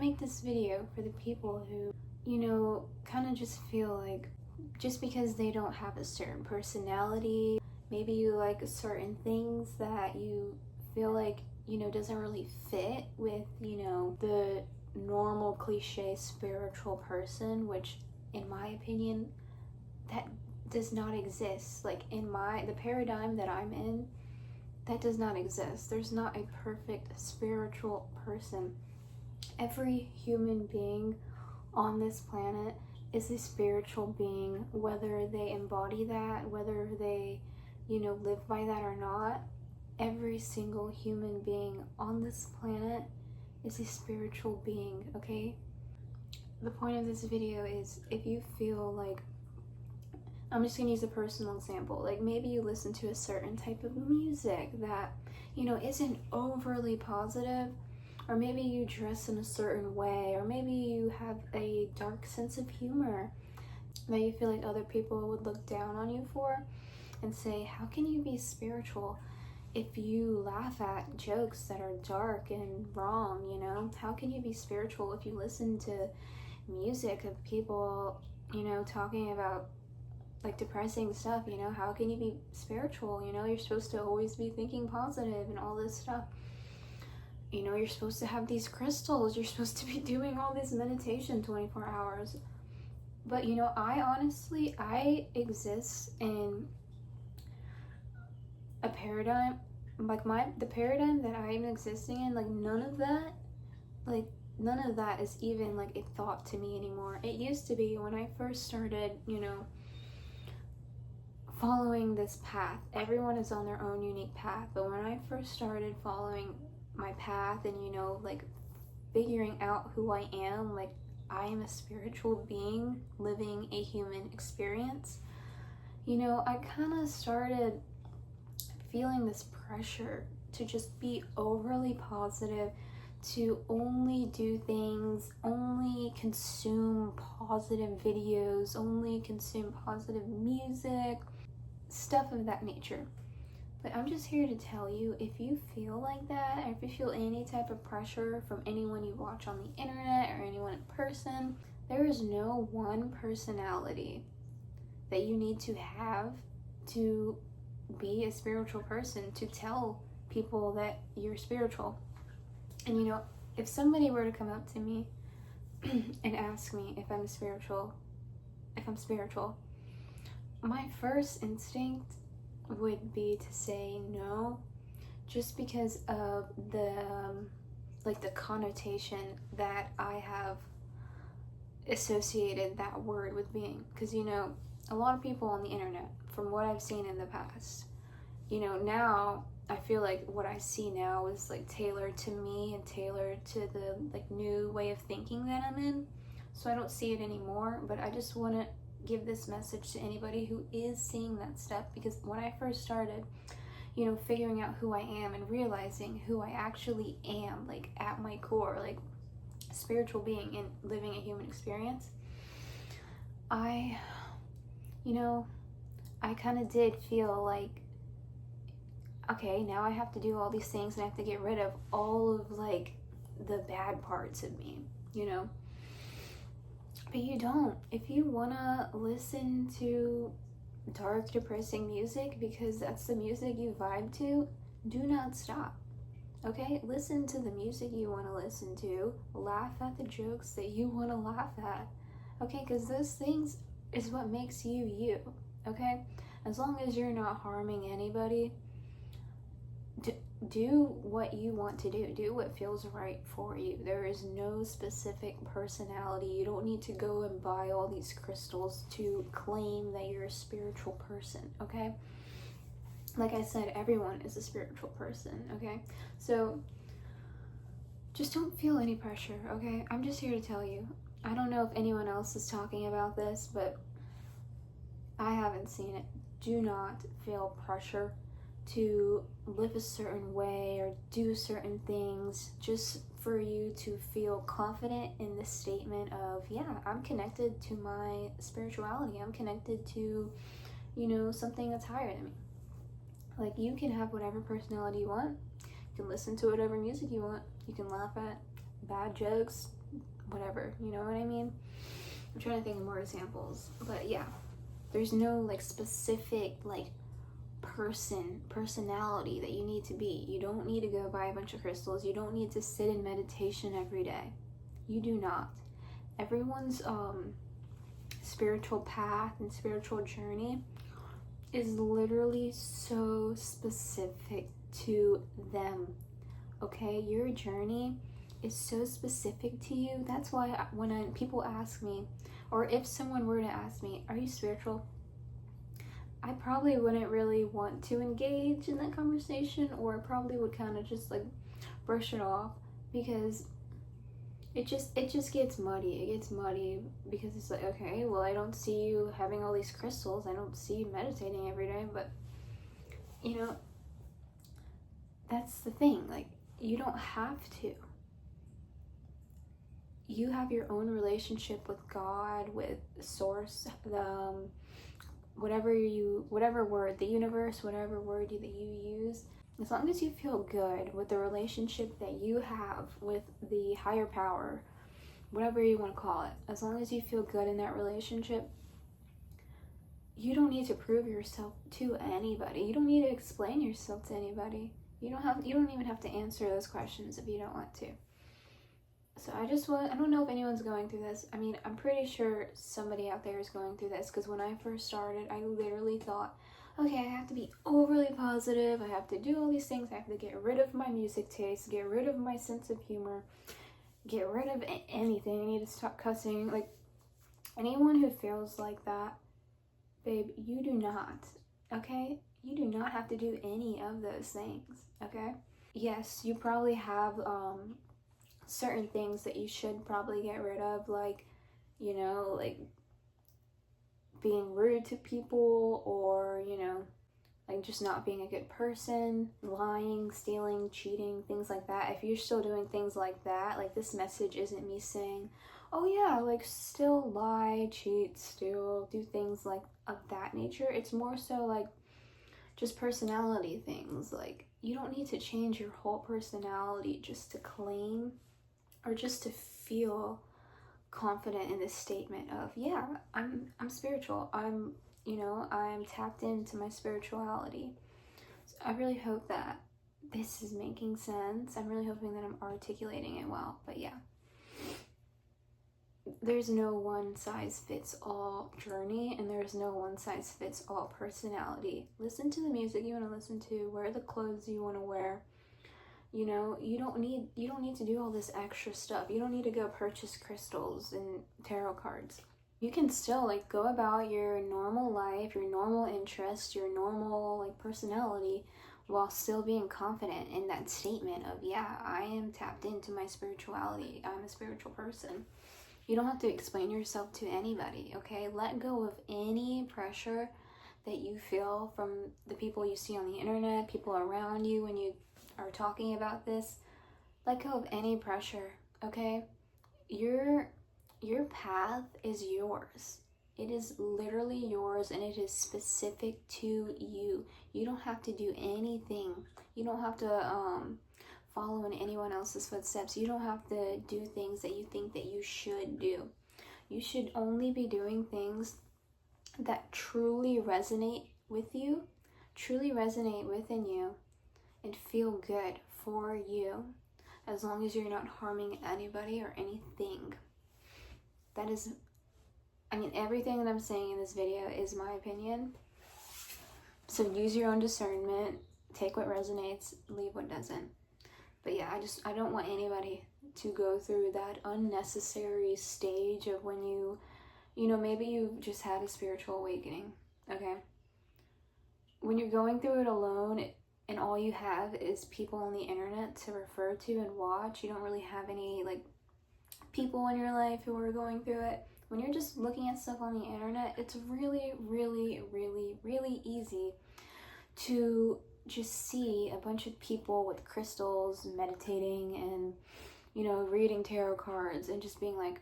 make this video for the people who, you know, kind of just feel like just because they don't have a certain personality, maybe you like certain things that you feel like, you know, doesn't really fit with, you know, the normal cliche spiritual person, which in my opinion, that does not exist. Like in the paradigm that I'm in, that does not exist. There's not a perfect spiritual person. Every human being on this planet is a spiritual being, whether they embody that, whether they, you know, live by that or not. Every single human being on this planet is a spiritual being, okay? The point of this video is, if you feel like, I'm just gonna use a personal example, like maybe you listen to a certain type of music that, you know, isn't overly positive, or maybe you dress in a certain way, or maybe you have a dark sense of humor that you feel like other people would look down on you for and say, how can you be spiritual if you laugh at jokes that are dark and wrong, you know? How can you be spiritual if you listen to music of people, you know, talking about like depressing stuff, you know? How can you be spiritual? You know, you're supposed to always be thinking positive and all this stuff. You know, you're supposed to have these crystals, you're supposed to be doing all this meditation 24 hours. But, you know, I exist in a paradigm, like the paradigm that I'm existing in, like none of that is even like a thought to me anymore. It used to be when I first started, you know, following this path. Everyone is on their own unique path, but when I first started following my path and, you know, like figuring out who I am, like I am a spiritual being living a human experience, you know, I kind of started feeling this pressure to just be overly positive, to only do things, only consume positive videos, only consume positive music, stuff of that nature. But I'm just here to tell you, if you feel like that, or if you feel any type of pressure from anyone you watch on the internet or anyone in person, there is no one personality that you need to have to be a spiritual person, to tell people that you're spiritual. And you know, if somebody were to come up to me and ask me if I'm spiritual, my first instinct would be to say no, just because of the like the connotation that I have associated that word with being. Because, you know, a lot of people on the internet, from what I've seen in the past, you know, now I feel like what I see now is like tailored to me and tailored to the like new way of thinking that I'm in. So I don't see it anymore, but I just want to give this message to anybody who is seeing that stuff, because when I first started, you know, figuring out who I am and realizing who I actually am, like at my core, like spiritual being and living a human experience, I kind of did feel like, okay, now I have to do all these things and I have to get rid of all of like the bad parts of me, you know? But you don't. If you wanna listen to dark, depressing music because that's the music you vibe to, do not stop. Okay? Listen to the music you wanna listen to. Laugh at the jokes that you wanna laugh at. Okay? Because those things is what makes you you. Okay? As long as you're not harming anybody, do what you want to do. Do what feels right for you. There is no specific personality. You don't need to go and buy all these crystals to claim that you're a spiritual person, okay? Like I said, everyone is a spiritual person, okay? So just don't feel any pressure, okay? I'm just here to tell you. I don't know if anyone else is talking about this, but I haven't seen it. Do not feel pressure to live a certain way or do certain things just for you to feel confident in the statement of, yeah, I'm connected to my spirituality. I'm connected to, you know, something that's higher than me. Like, you can have whatever personality you want. You can listen to whatever music you want. You can laugh at bad jokes, whatever, you know what I mean? I'm trying to think of more examples, but yeah, there's no like specific like personality that you need to be. You don't need to go buy a bunch of crystals. You don't need to sit in meditation every day. You do not. Everyone's spiritual path and spiritual journey is literally so specific to them. Okay, your journey is so specific to you. That's why when people ask me, or if someone were to ask me, are you spiritual? I probably wouldn't really want to engage in that conversation, or I probably would kind of just like brush it off, because it just gets muddy. It gets muddy because it's like, okay, well, I don't see you having all these crystals. I don't see you meditating every day, but you know, that's the thing. Like, you don't have to. You have your own relationship with God, with Source, whatever word, the universe, whatever word that you use. As long as you feel good with the relationship that you have with the higher power, whatever you want to call it, as long as you feel good in that relationship, you don't need to prove yourself to anybody. You don't need to explain yourself to anybody. You don't even have to answer those questions if you don't want to. So I don't know if anyone's going through this. I mean, I'm pretty sure somebody out there is going through this, because when I first started, I literally thought, okay, I have to be overly positive. I have to do all these things. I have to get rid of my music taste, get rid of my sense of humor, get rid of anything. I need to stop cussing. Like, anyone who feels like that, babe, you do not, okay? You do not have to do any of those things, okay? Yes, you probably have certain things that you should probably get rid of, like, you know, like being rude to people, or, you know, like just not being a good person, lying, stealing, cheating, things like that. If you're still doing things like that, like, this message isn't me saying, oh yeah, like, still lie, cheat, steal, do things like of that nature. It's more so like just personality things. Like, you don't need to change your whole personality just to claim, or just to feel confident in this statement of, yeah, I'm spiritual. I'm tapped into my spirituality. So I really hope that this is making sense. I'm really hoping that I'm articulating it well. But yeah, there's no one size fits all journey, and there's no one size fits all personality. Listen to the music you want to listen to, wear the clothes you want to wear. You know, you don't need to do all this extra stuff. You don't need to go purchase crystals and tarot cards. You can still like go about your normal life, your normal interests, your normal like personality, while still being confident in that statement of, yeah, I am tapped into my spirituality. I'm a spiritual person. You don't have to explain yourself to anybody, okay? Let go of any pressure that you feel from the people you see on the internet, people around you when you are talking about this. Let go of any pressure, okay? Your path is yours. It is literally yours, and it is specific to you. You don't have to do anything. You don't have to follow in anyone else's footsteps. You don't have to do things that you think that you should do. You should only be doing things that truly resonate with you, truly resonate within you, and feel good for you, as long as you're not harming anybody or anything. That is, I mean, everything that I'm saying in this video is my opinion. So use your own discernment, take what resonates, leave what doesn't. But yeah, I don't want anybody to go through that unnecessary stage of when you know, maybe you just had a spiritual awakening, okay? When you're going through it alone, and all you have is people on the internet to refer to and watch, you don't really have any like people in your life who are going through it. When you're just looking at stuff on the internet, it's really, really, really, really easy to just see a bunch of people with crystals meditating and, you know, reading tarot cards, and just being like,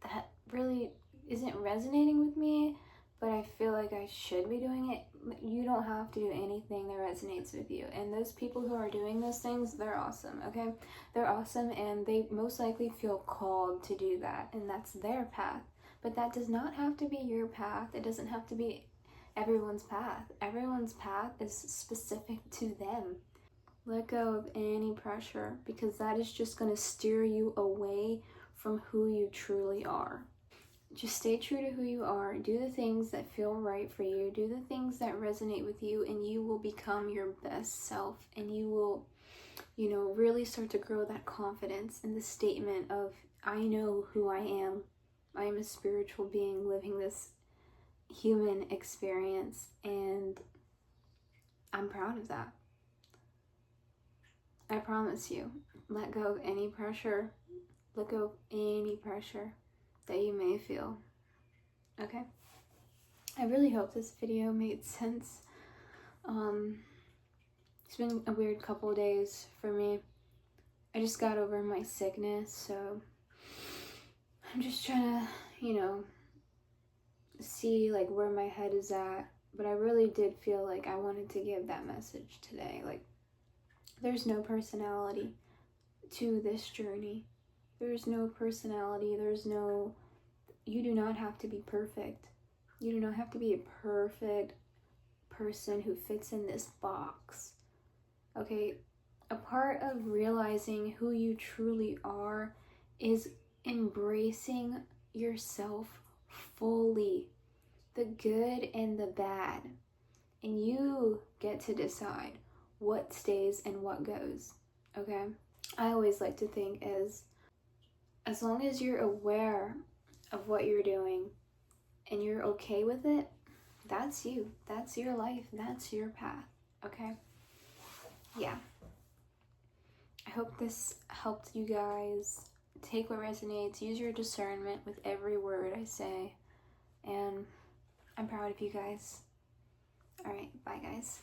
that really isn't resonating with me. but I feel like I should be doing it. You don't have to do anything that resonates with you. And those people who are doing those things, they're awesome, okay? They're awesome, and they most likely feel called to do that, and that's their path. But that does not have to be your path. It doesn't have to be everyone's path. Everyone's path is specific to them. Let go of any pressure, because that is just going to steer you away from who you truly are. Just stay true to who you are. Do the things that feel right for you. Do the things that resonate with you, and you will become your best self, and you will, really start to grow that confidence in the statement of, I know who I am. I am a spiritual being living this human experience, and I'm proud of that. I promise you. Let go of any pressure. Let go of any pressure that you may feel. Okay? I really hope this video made sense. It's been a weird couple of days for me. I just got over my sickness, so I'm just trying to, see like where my head is at. But I really did feel like I wanted to give that message today. Like, there's no personality to this journey. There's no personality. You do not have to be perfect. You do not have to be a perfect person who fits in this box. Okay? A part of realizing who you truly are is embracing yourself fully, the good and the bad. And you get to decide what stays and what goes. Okay? I always like to think as long as you're aware of what you're doing and you're okay with it, that's you. That's your life. That's your path. Okay? Yeah. I hope this helped you guys. Take what resonates. Use your discernment with every word I say. And I'm proud of you guys. Alright, bye guys.